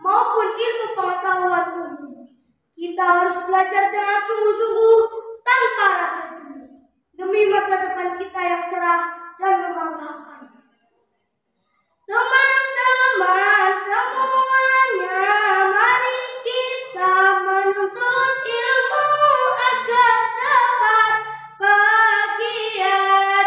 Speaker 2: maupun ilmu pengetahuan umum. Kita harus belajar dengan sungguh-sungguh tanpa rasa jenuh, demi masa depan kita yang cerah dan membanggakan. Teman-teman semuanya, mari kita menuntut ilmu agar dapat bahagia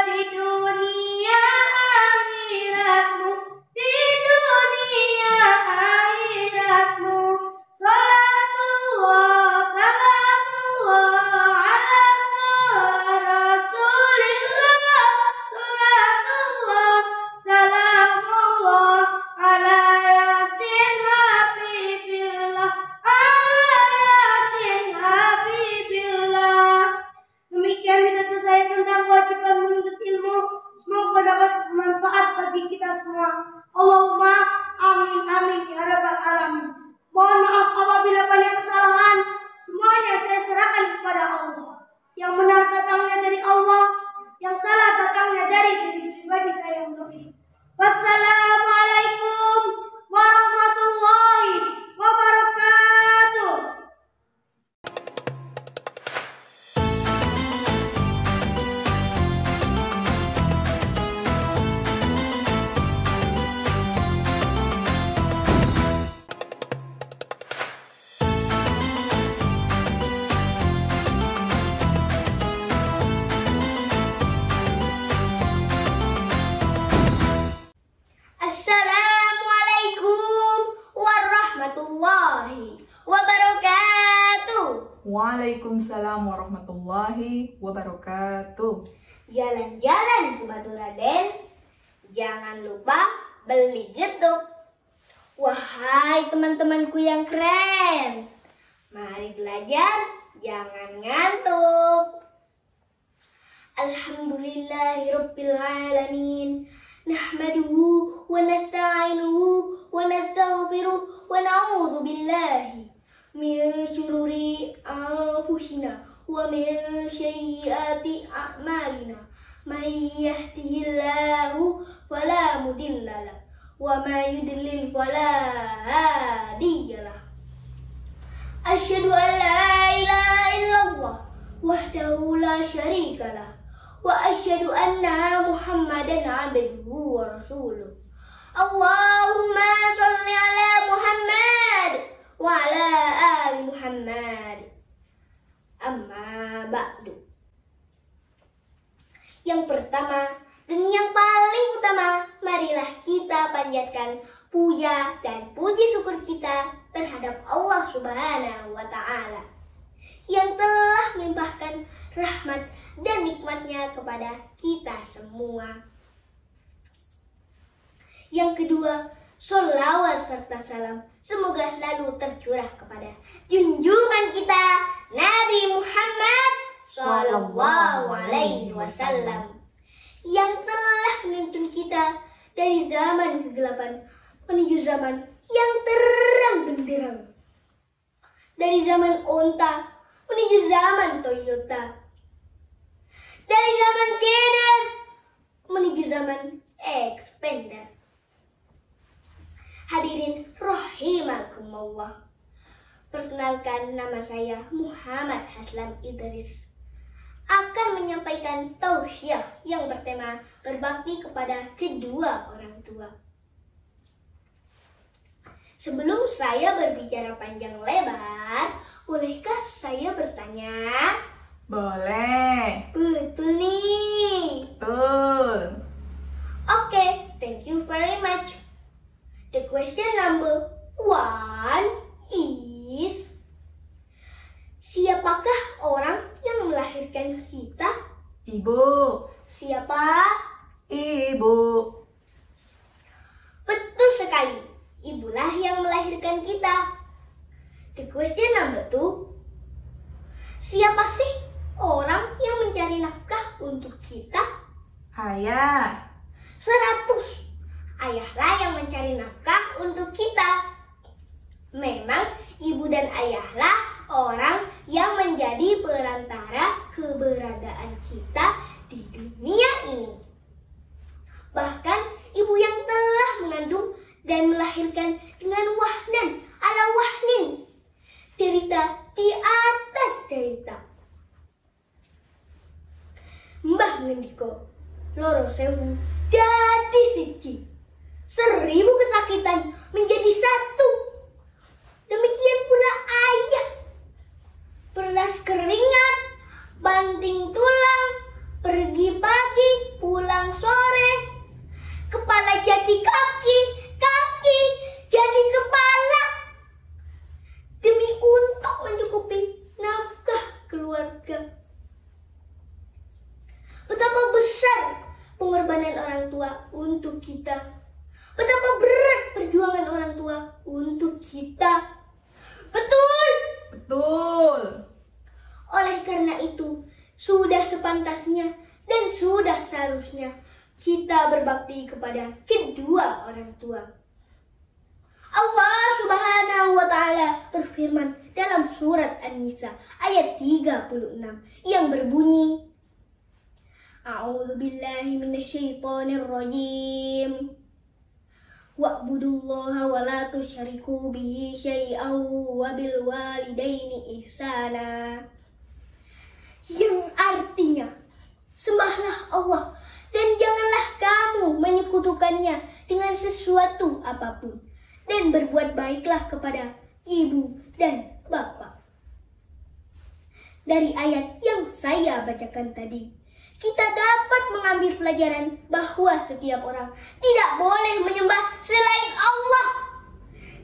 Speaker 2: di dunia akhiratmu, di dunia akhiratmu. Salatullah ala Rasulillah, salatullah salamullah ala Yasin Habibillah, ala Yasin Habibillah. Demikian itu saya tentang kewajiban menuntut ilmu. Semoga dapat bermanfaat bagi kita semua. Allahumma amin amin ya rabbal alamin. Mohon maaf apabila banyak kesalahan. Semuanya saya serahkan kepada Allah. Yang benar datangnya dari Allah, yang salah datangnya dari diri pribadi saya yang dhaif. Wassalamualaikum warahmatullahi wabarakatuh.
Speaker 3: Assalamualaikum warahmatullahi wabarakatuh.
Speaker 5: Waalaikumsalam warahmatullahi wabarakatuh.
Speaker 3: Jalan-jalan ke Batu Raden, jangan lupa beli getuk. Wahai teman-temanku yang keren, mari belajar, jangan ngantuk. Alhamdulillahirabbil alamin. Nahmaduhu wa nasta'inuhu wa nastaghfiruh wa na'udzu billahi min syururi anfusina wa min sayyiati a'malina. May yahdihillahu fala mudilla lahu wa may yudlil fala hadiya lahu. Asyhadu an la ilaha illallah wahdahu la syarika lah. Wa asyhadu anna Muhammadan abduhu wa rasuluh. Allahumma sholli ala Muhammad wa ala ali Muhammad. Amma ba'du. Yang pertama, Dan yang paling utama, marilah kita panjatkan puja dan puji syukur kita terhadap Allah Subhanahu wa Ta'ala yang telah melimpahkan rahmat dan nikmatnya kepada kita semua. Yang kedua, sholawat serta salam semoga selalu tercurah kepada junjungan kita Nabi Muhammad Sallallahu Alaihi Wasallam yang telah menuntun kita dari zaman kegelapan menuju zaman yang terang benderang, dari zaman onta menuju zaman Toyota, dari zaman Keder menuju zaman Expander. Hadirin rahimakumullah, perkenalkan, nama saya Muhammad Haslan Idris, akan menyampaikan tausiah yang bertema berbakti kepada kedua orang tua. Sebelum saya berbicara panjang lebar, bolehkah saya bertanya?
Speaker 5: Boleh.
Speaker 3: Betul nih.
Speaker 5: Betul.
Speaker 3: Oke, thank you very much. The question number 1 is, siapakah orang yang melahirkan kita?
Speaker 5: Ibu.
Speaker 3: Siapa?
Speaker 5: Ibu.
Speaker 3: Betul sekali, ibulah yang melahirkan kita. The question number 2, siapa sih orang yang mencari nafkah untuk kita?
Speaker 5: Ayah.
Speaker 3: 100. Ayahlah yang mencari nafkah untuk kita. Memang ibu dan ayahlah orang yang menjadi perantara keberadaan kita di dunia ini. Bahkan ibu yang telah mengandung dan melahirkan dengan wahnan ala wahnin, derita di atas derita. Mbah ngendiko, loro sewu dadi siji, 1000 kesakitan menjadi 1. Demikian pula ayah, peras keringat, banting tulang, pergi pagi, pulang sore, kepala jadi kaki, kaki jadi kepala, demi untuk mencukupi nafkah keluarga. Betapa besar pengorbanan orang tua untuk kita. Betapa berat perjuangan orang tua untuk kita. Betul?
Speaker 5: Betul.
Speaker 3: Oleh karena itu, sudah sepantasnya dan sudah seharusnya kita berbakti kepada kedua orang tua. Allah Subhanahu wa Ta'ala berfirman dalam surat An-Nisa ayat 36 yang berbunyi, A'udzu billahi minasyaitonir rajim. Wa'budullaha wa la tusyriku bihi syai'an wa bil walidaini ihsana. Yang artinya, sembahlah Allah dan janganlah kamu menyekutukannya dengan sesuatu apapun, dan berbuat baiklah kepada ibu dan bapak. Dari ayat yang saya bacakan tadi, kita dapat mengambil pelajaran bahwa setiap orang tidak boleh menyembah selain Allah,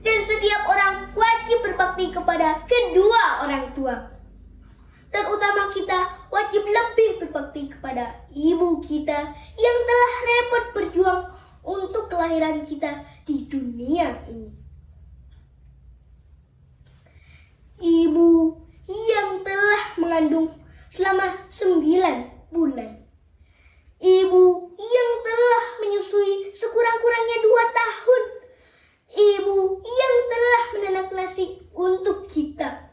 Speaker 3: dan setiap orang wajib berbakti kepada kedua orang tua. Terutama kita wajib lebih berbakti kepada ibu kita yang telah repot berjuang untuk kelahiran kita di dunia ini. Ibu yang telah mengandung selama 9 bulan. Ibu yang telah menyusui sekurang-kurangnya 2 tahun. Ibu yang telah menanak nasi untuk kita.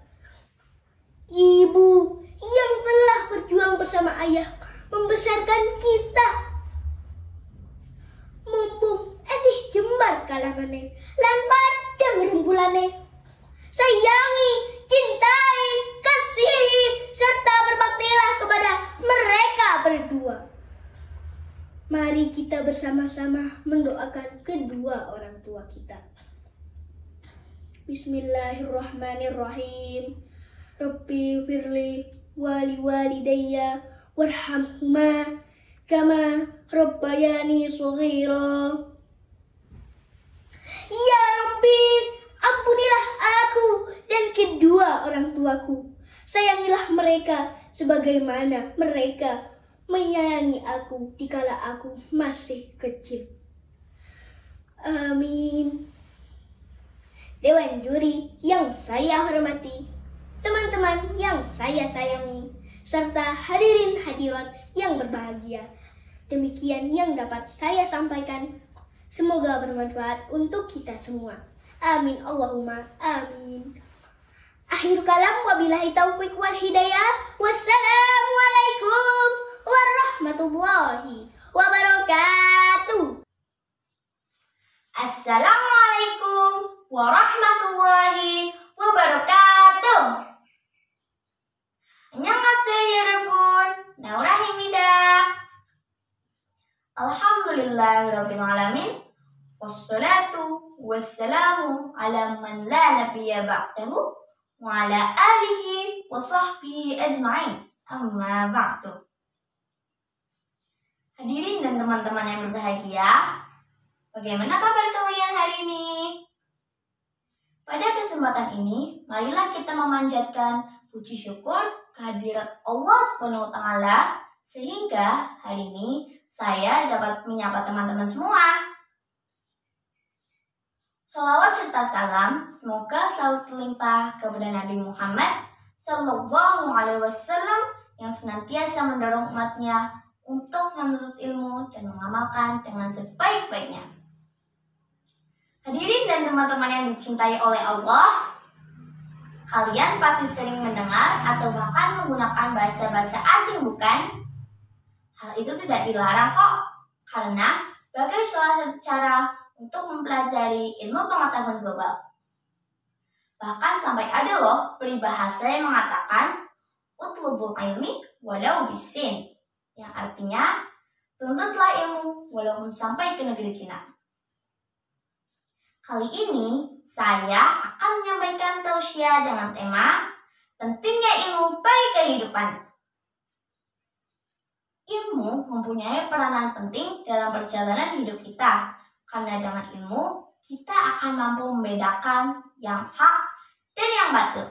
Speaker 3: Ibu yang telah berjuang bersama ayah membesarkan kita. Mumpung esih jembar kalangane lan padang rembulane, sayangi, cintai, kasihi, serta berbaktilah kepada mereka berdua. Mari kita bersama-sama mendoakan kedua orang tua kita. Bismillahirrahmanirrahim. Rabbi firli wali walidayya warhamhuma kama rabbayani shaghira. Ya Rabbi, ampunilah aku dan kedua orang tuaku. Sayangilah mereka sebagaimana mereka menyayangi aku dikala aku masih kecil. Amin. Dewan juri yang saya hormati, teman-teman yang saya sayangi, serta hadirin hadirat yang berbahagia. Demikian yang dapat saya sampaikan. Semoga bermanfaat untuk kita semua. Amin Allahumma amin. Akhir kalam, wabillahi taufiq wal hidayah. Wassalamualaikum warahmatullahi wabarakatuh.
Speaker 2: Assalamualaikum warahmatullahi wabarakatuh. 안녕하세요 여러분. 나우라입니다. Alhamdulillahirabbil alamin. Wassalatu wassalamu ala man la nabiyya ba'dahu wa ala alihi wa sahbihi ajma'in. Amma ba'du. Hadirin dan teman-teman yang berbahagia, bagaimana kabar kalian hari ini? Pada kesempatan ini, marilah kita memanjatkan puji syukur kehadirat Allah SWT sehingga hari ini saya dapat menyapa teman-teman semua. Sholawat serta salam semoga selalu terlimpah kepada Nabi Muhammad Sallallahu Alaihi Wasallam yang senantiasa mendorong umatnya untuk menuntut ilmu dan mengamalkan dengan sebaik-baiknya. Hadirin dan teman-teman yang dicintai oleh Allah, kalian pasti sering mendengar atau bahkan menggunakan bahasa-bahasa asing, bukan? Hal itu tidak dilarang kok, karena sebagai salah satu cara untuk mempelajari ilmu pengetahuan global. Bahkan sampai ada loh peribahasa yang mengatakan utlubul ilmi walau bisin, yang artinya tuntutlah ilmu walaupun sampai ke negeri Cina. Kali ini saya akan menyampaikan tausiah dengan tema pentingnya ilmu bagi kehidupan. Ilmu mempunyai peranan penting dalam perjalanan hidup kita, karena dengan ilmu kita akan mampu membedakan yang hak dan yang batil.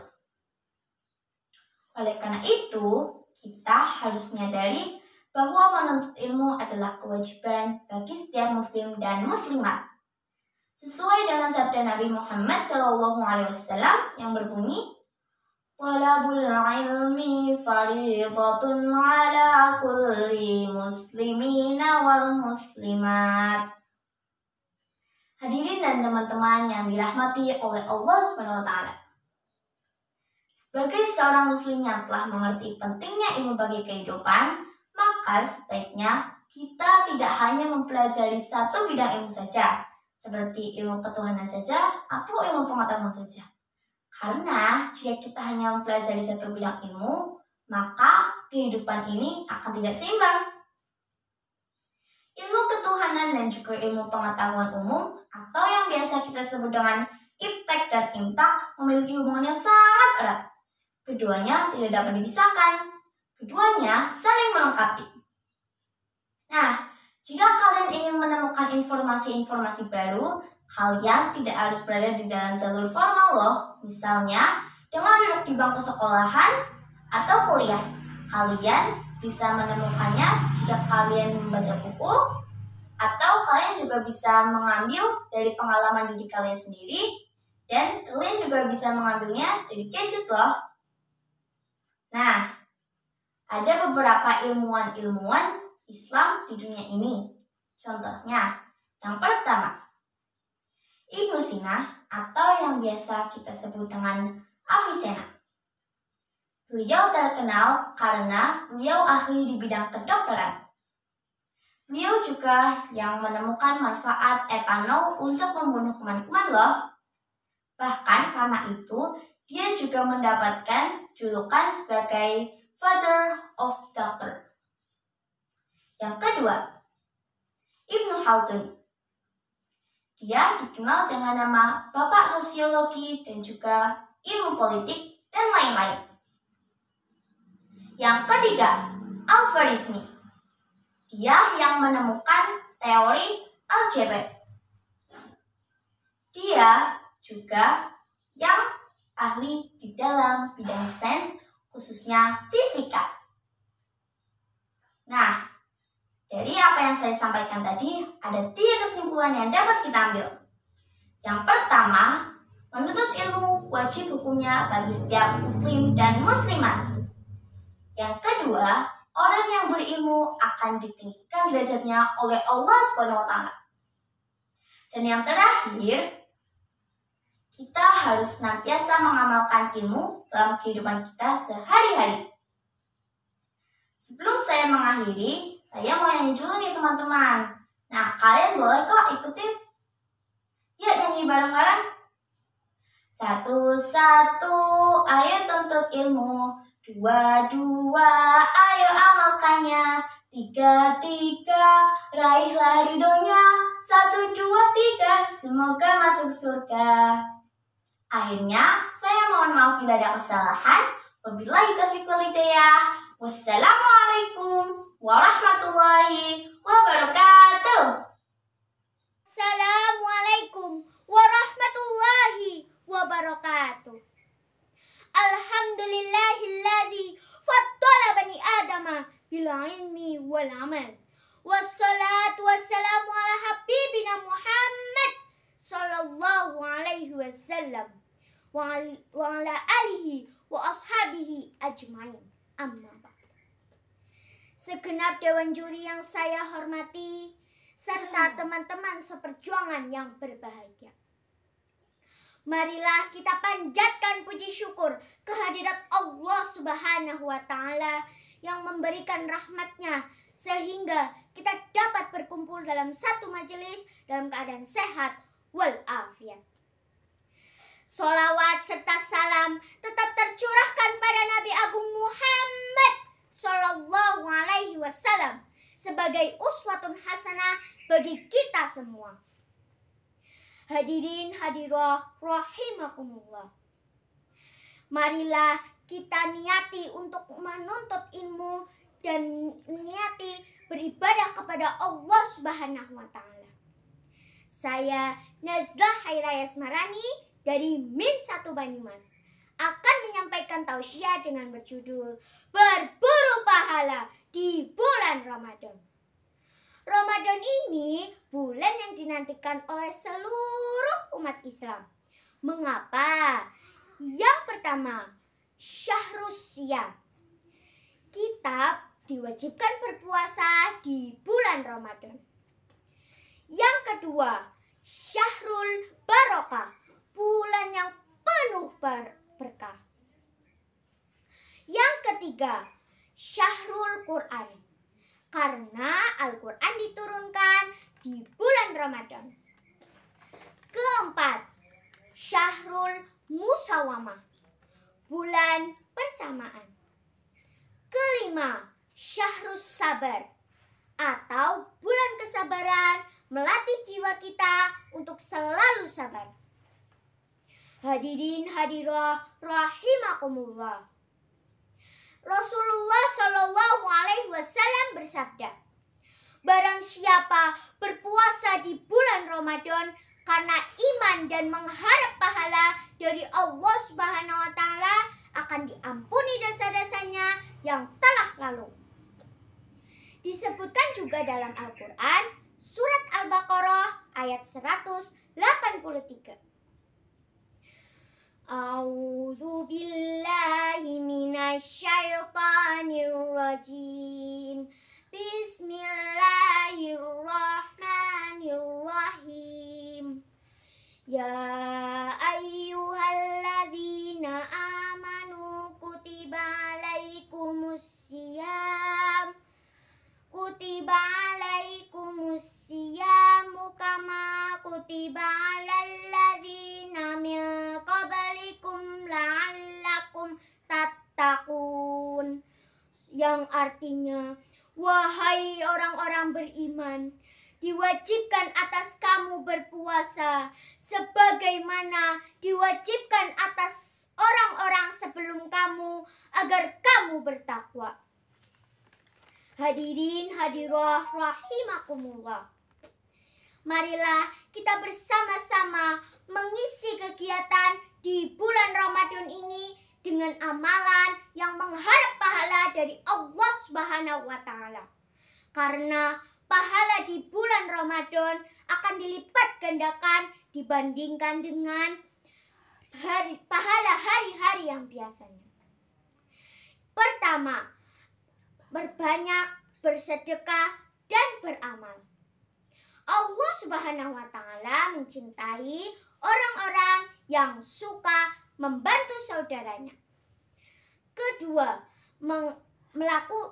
Speaker 2: Oleh karena itu, kita harus menyadari bahwa menuntut ilmu adalah kewajiban bagi setiap muslim dan muslimat. Sesuai dengan sabda Nabi Muhammad SAW yang berbunyi, Talabul ilmi faridatun ala kulli muslimina wal muslimat. Hadirin dan teman-teman yang dirahmati oleh Allah SWT. Sebagai seorang muslim yang telah mengerti pentingnya ilmu bagi kehidupan, maka sebaiknya kita tidak hanya mempelajari satu bidang ilmu saja, seperti ilmu ketuhanan saja atau ilmu pengetahuan saja. Karena jika kita hanya mempelajari satu bidang ilmu, maka kehidupan ini akan tidak seimbang. Ilmu ketuhanan dan juga ilmu pengetahuan umum atau yang biasa kita sebut dengan iptek dan imtak memiliki hubungan yang sangat erat. Keduanya tidak dapat dipisahkan. Keduanya saling melengkapi. Nah, jika kalian ingin menemukan informasi-informasi baru, kalian tidak harus berada di dalam jalur formal loh. Misalnya, dengan duduk di bangku sekolahan atau kuliah. Kalian bisa menemukannya jika kalian membaca buku, atau kalian juga bisa mengambil dari pengalaman diri kalian sendiri, dan kalian juga bisa mengambilnya dari gadget loh. Nah, ada beberapa ilmuwan-ilmuwan Islam di dunia ini. Contohnya, yang pertama, Ibnu Sina atau yang biasa kita sebut dengan Avicenna. Beliau terkenal karena beliau ahli di bidang kedokteran. Beliau juga yang menemukan manfaat etanol untuk membunuh kuman-kuman loh. Bahkan karena itu, dia juga mendapatkan julukan sebagai Father of Doctor. Yang kedua, Ibnu Khaldun. Dia dikenal dengan nama Bapak Sosiologi dan juga ilmu politik dan lain-lain. Yang ketiga, Al-Khwarizmi. Dia yang menemukan teori aljabar. Dia juga yang ahli di dalam bidang sains, khususnya fisika. Nah, dari apa yang saya sampaikan tadi, ada 3 kesimpulan yang dapat kita ambil. Yang pertama, menuntut ilmu wajib hukumnya bagi setiap muslim dan muslimat. Yang kedua, orang yang berilmu akan ditinggikan derajatnya oleh Allah SWT. Dan yang terakhir, kita harus senantiasa mengamalkan ilmu dalam kehidupan kita sehari-hari. Sebelum saya mengakhiri, saya mau nyanyi dulu nih teman-teman. Nah, kalian boleh kok ikutin. Yuk nyanyi bareng-bareng. 1, 1, ayo tuntut ilmu. 2, 2, ayo amalkannya. 3, 3, raihlah ridhonya. 1, 2, 3, semoga masuk surga. Akhirnya, saya mohon maaf bila ada kesalahan. Wabillahi taufiq wal hidayah. Wassalamualaikum warahmatullahi wabarakatuh.
Speaker 3: Assalamualaikum warahmatullahi wabarakatuh. Alhamdulillahilladzi faddala bani adama bil ilmi wal amal. Wassalatu wassalamu ala habibina Muhammad sallallahu alaihi wasallam wa ala alihi wa ashabihi ajmain. Amma ba'd. Segenap dewan juri yang saya hormati serta teman-teman seperjuangan yang berbahagia. Marilah kita panjatkan puji syukur kehadirat Allah Subhanahu wa Ta'ala yang memberikan rahmatnya sehingga kita dapat berkumpul dalam satu majelis dalam keadaan sehat walafiat. Sholawat serta salam tetap tercurahkan pada Nabi Agung Muhammad Sallallahu Alaihi Wasallam sebagai uswatun hasanah bagi kita semua. Hadirin hadirah rahimakumullah. Marilah kita niati untuk menuntut ilmu dan niati beribadah kepada Allah Subhanahu wa Ta'ala. Saya Nazlah Hairaya Asmarani dari Min 1 Banyumas akan menyampaikan tausiah dengan berjudul Berburu Pahala di Bulan Ramadan. Ramadan ini bulan yang dinantikan oleh seluruh umat Islam. Mengapa? Yang pertama, Syahrus Syam. Kita diwajibkan berpuasa di bulan Ramadan. Yang kedua, Syahrul Barokah, bulan yang penuh berkah. Yang ketiga, Syahrul Quran, karena Al-Quran diturunkan di bulan Ramadan. Keempat, Syahrul Musawamah, bulan persamaan. Kelima, Syahrus Sabar, atau bulan kesabaran, melatih jiwa kita untuk selalu sabar. Hadirin hadirah rahimakumullah. Rasulullah Shallallahu Alaihi Wasallam bersabda, barang siapa berpuasa di bulan Ramadan karena iman dan mengharap pahala dari Allah Subhanahu Wa Taala, akan diampuni dosa-dosanya yang telah lalu. Disebutkan juga dalam Al-Quran, surat Al-Baqarah ayat 183. A'udzu billahi minasyaitonir rajim. Bismillahirrahmanirrahim. Ya ayyuhalladzina amanu kutiba alaikumusiyam. Kutiba alaikumusiyam kama kutiba alal ladzina min qablikum la'allakum tattaqun. Yang artinya, wahai orang-orang beriman, diwajibkan atas kamu berpuasa sebagaimana diwajibkan atas orang-orang sebelum kamu agar kamu bertakwa. Hadirin hadirah rahimakumullah. Marilah kita bersama-sama mengisi kegiatan di bulan Ramadan ini dengan amalan yang mengharap pahala dari Allah Subhanahu wa taala. Karena pahala di bulan Ramadan akan dilipat gandakan dibandingkan dengan pahala hari-hari yang biasanya. Pertama, berbanyak bersedekah dan beramal. Allah Subhanahu wa taala mencintai orang-orang yang suka membantu saudaranya. Kedua,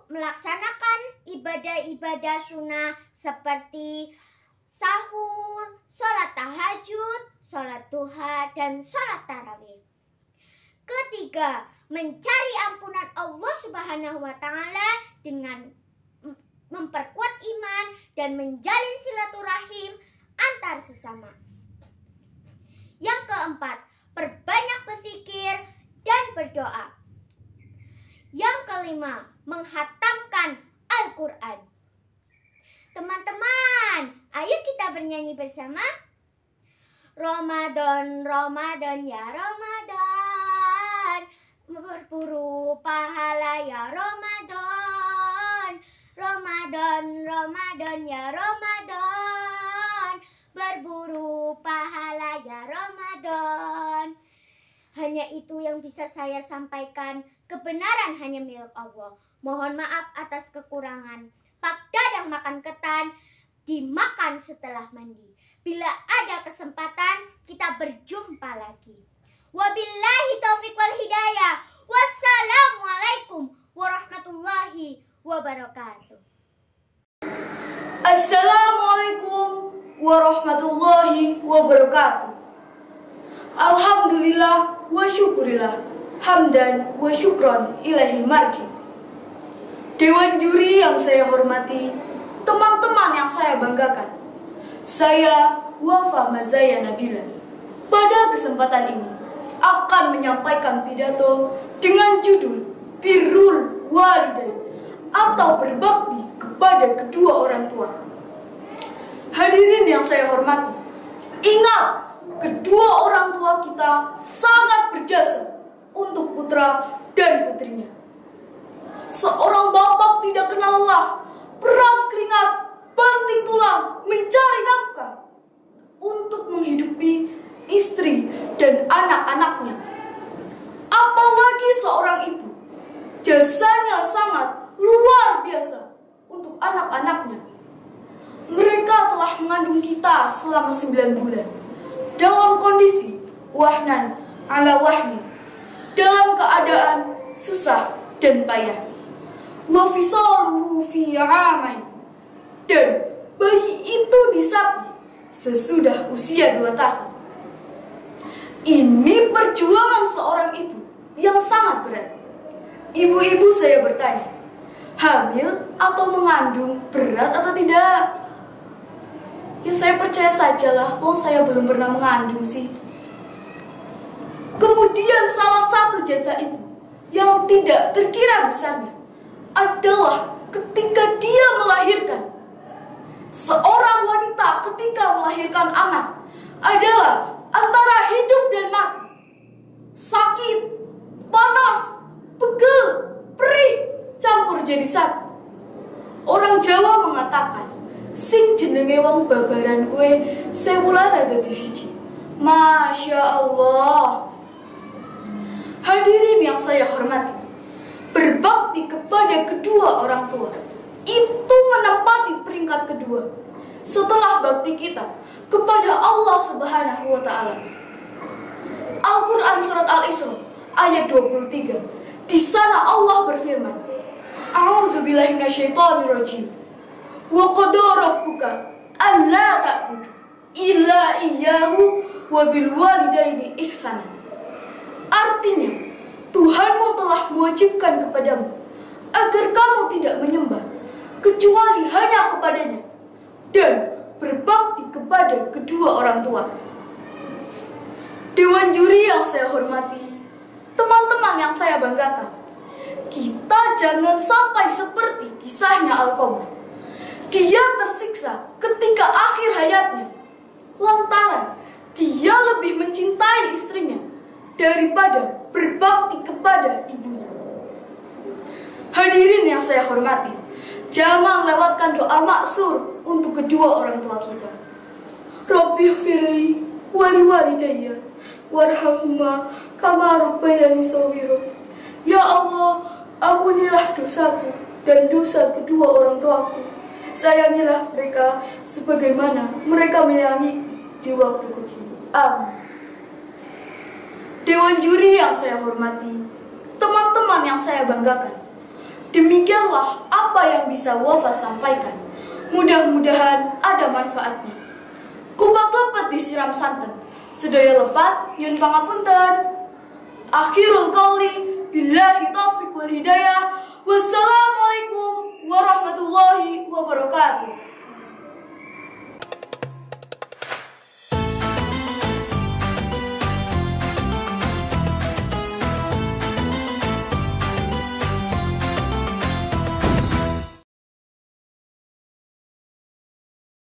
Speaker 3: melaksanakan ibadah-ibadah sunnah seperti sahur, sholat tahajud, sholat duha, dan sholat tarawih. Ketiga, mencari ampunan Allah Subhanahu wa taala dengan memperkuat iman dan menjalin silaturahim antar sesama. Yang keempat, perbanyak berzikir dan berdoa. Yang kelima, menghatamkan Al-Quran. Teman-teman, ayo kita bernyanyi bersama. Ramadan, Ramadan ya Ramadan, berburu pahala ya Ramadan. Ramadan, Ramadan ya Ramadan, berburu pahala ya Ramadan. Hanya itu yang bisa saya sampaikan. Kebenaran hanya milik Allah. Mohon maaf atas kekurangan. Pak Dadang makan ketan dimakan setelah mandi. Bila ada kesempatan kita berjumpa lagi. Wabillahi taufiq wal hidayah. Wassalamualaikum warahmatullahi wabarakatuh.
Speaker 4: Assalamualaikum warahmatullahi wabarakatuh. Alhamdulillah wa syukurillah, hamdan wa syukron ilahil marji. Dewan juri yang saya hormati, teman-teman yang saya banggakan, saya Wafa Mazaya Nabila pada kesempatan ini akan menyampaikan pidato dengan judul Birrul Walidain atau berbakti kepada kedua orang tua. Hadirin yang saya hormati, ingat, kedua orang tua kita sangat berjasa untuk putra dan putrinya. Seorang bapak tidak kenal lelah, peras keringat, banting tulang, mencari nafkah untuk menghidupi istri dan anak-anaknya. Apalagi seorang ibu, jasanya sangat luar biasa untuk anak-anaknya. Mereka telah mengandung kita selama 9 bulan dalam kondisi wahnan ala wahni, dalam keadaan susah dan payah. Wa fisaluhu fi 'amain, dan bayi itu disapi sesudah usia 2 tahun. Ini perjuangan seorang ibu yang sangat berat. Ibu-ibu, saya bertanya, hamil atau mengandung berat atau tidak? Ya saya percaya sajalah, saya belum pernah mengandung sih. Kemudian salah satu jasa ibu yang tidak terkira besarnya adalah ketika dia melahirkan. Seorang wanita ketika melahirkan anak adalah antara hidup dan mati. Sakit, panas, pegel, perih, campur jadi satu. Orang Jawa mengatakan, sing jenenge wong babaran kue sewulan ada di siji. Masya Allah. Hadirin yang saya hormati, berbakti kepada kedua orang tua itu menempati peringkat kedua setelah bakti kita kepada Allah Subhanahu wa taala. Al-Qur'an surat Al-Isra ayat 23. Di sana Allah berfirman, A'udzubillahi minasyaitonirrajim. Wa qadara rabbuka alla ta'budu illa iyyahu wa bil walidaini ihsana. Artinya, Tuhanmu telah mewajibkan kepadamu agar kamu tidak menyembah kecuali hanya kepadanya dan berbakti kepada kedua orang tua. Dewan juri yang saya hormati, teman-teman yang saya banggakan,
Speaker 6: Kita jangan sampai seperti kisahnya Alqamah. Dia tersiksa ketika akhir hayatnya, lantaran dia lebih mencintai istrinya daripada berbakti kepada ibunya. Hadirin yang saya hormati, jangan lewatkan doa maksur untuk kedua orang tua kita. Rabbighfirli wali walidayya warhamhuma kama rabbayani shaghira. Ya Allah, ampunilah dosaku dan dosa kedua orang tuaku. Sayangilah mereka sebagaimana mereka menyayangi di waktu kecil. Amin. Dewan juri yang saya hormati, teman-teman yang saya banggakan, demikianlah apa yang bisa Wafa sampaikan. Mudah-mudahan ada manfaatnya. Kupat lepet disiram santan, sedaya lepat yun pangapunten. Akhirul qauli billahi taufiq wal hidayah. Wassalamualaikum warahmatullahi wabarakatuh.